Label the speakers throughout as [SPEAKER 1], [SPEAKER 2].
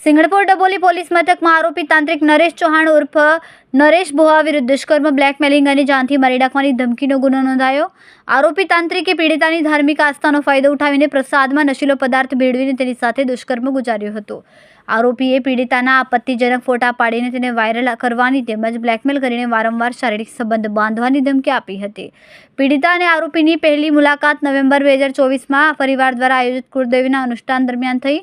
[SPEAKER 1] Singanpur Daboli police મથકમાં આરોપી તાંત્રિક નરેશ ચૌહાણ ઉર્ફ નરેશ ભોવા વિરુદ્ધ દુષ્કર્મ, બ્લેકમેલિંગ અને જાનથી મારી નાખવાની ધમકીનો ગુનો નોંધાયો. આરોપી તાંત્રિકે પીડિતાની ધાર્મિક આસ્થાનો ફાયદો ઉઠાવીને પ્રસાદમાં નશીલો પદાર્થ ભેળવીને તેની સાથે દુષ્કર્મ ગુજાર્યો હતો. આરોપીએ પીડિતાના આપત્તિજનક ફોટા પાડીને તેને વાયરલ કરવાની તેમજ બ્લેકમેલ કરીને વારંવાર શારીરિક સંબંધ બાંધવાની ધમકી આપી હતી. પીડિતા અને આરોપીની પહેલી મુલાકાત નવેમ્બર 2024માં પરિવાર દ્વારા આયોજિત કુળદેવીના અનુષ્ઠાન દરમિયાન થઈ.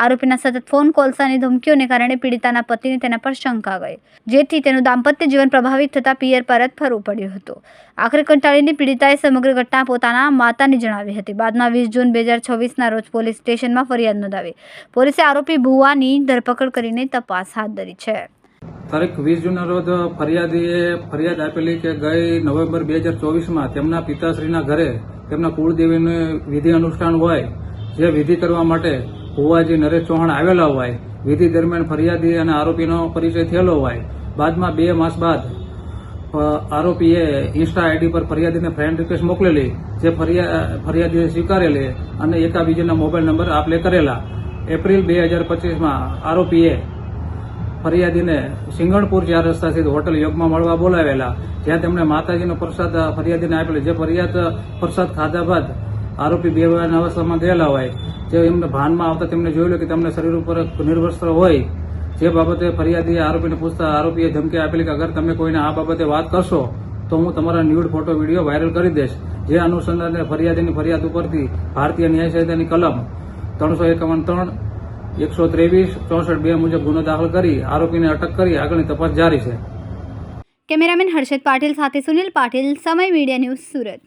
[SPEAKER 1] આરોપીના સતત ફોન કોલ્સ અને ધમકીઓને કારણે પીડિતાના પતિને તેના પર શંકા ગઈ, જેથી તેનું દાંપત્ય જીવન પ્રભાવિત થતાં પિયર પરત ફરવું પડ્યું હતું. આખરે કંટાળીને પીડિતાએ સમગ્ર ઘટના પોતાના માતાને જણાવી હતી. બાદમાં 20 જૂન 2024ના રોજ પોલીસ સ્ટેશનમાં ફરિયાદ નોંધાવી પોલીસે આરોપી ભુવાની ધરપકડ કરીને તપાસ હાથ ધરી છે.
[SPEAKER 2] તારીખ 20 જૂનના રોજ ફરિયાદીએ ફરિયાદ આપેલી કે ગઈ નવેમ્બર 2024માં તેમના પિતાશ્રીના ઘરે તેમના કુળદેવીનું વિધિ અનુષ્ઠાન હોય, જે વિધિ કરવા માટે ભુવાજી નરેશ ચૌહાણ આવેલા હોય. વિધિ દરમિયાન ફરિયાદી અને આરોપીનો પરિચય થયેલો હોય. બાદમાં 2 માસ બાદ આરોપીએ ઇન્સ્ટા આઈડી પર ફરિયાદીને ફ્રેન્ડ રિક્વેસ્ટ મોકલેલી, જે ફરિયાદીએ સ્વીકારેલી અને એકાબીજાના મોબાઈલ નંબર આપલે કરેલા. એપ્રિલ 2025માં આરોપીએ ફરિયાદીને સિંગણપુર 4 રસ્તા સ્થિત હોટલ યોગમાં મળવા બોલાવેલા, જ્યાં તેમણે માતાજીનો પ્રસાદ ફરિયાદીને આપેલો. જે પ્રસાદ ખાધા બાદ આરોપી બેભાન અવસ્થામાં ગયેલા હોય. જે એમને ભાનમાં આવતા તેમને જોયેલું કે તેમના શરીર ઉપર નિર્વસ્ત્ર હોય. જે બાબતે ફરિયાદીએ આરોપીને પૂછતા આરોપીએ ધમકી આપેલી કે અગર તમે કોઈને આ બાબતે વાત કરશો તો હું તમારા ન્યૂડ ફોટો વિડીયો વાયરલ કરી દઈશ. જે અનુસંધાને ફરિયાદીની ફરિયાદ ઉપરથી ભારતીય ન્યાય સંહિતાની કલમ 351(3), 123, 64(2) મુજબ ગુનો દાખલ કરી આરોપીને અટક કરી આગળની તપાસ જારી છે.
[SPEAKER 1] કેમેરામેન હર્ષદ પાટીલ સાથે સુનિલ પાટીલ, સમય મીડિયા ન્યૂઝ, સુરત.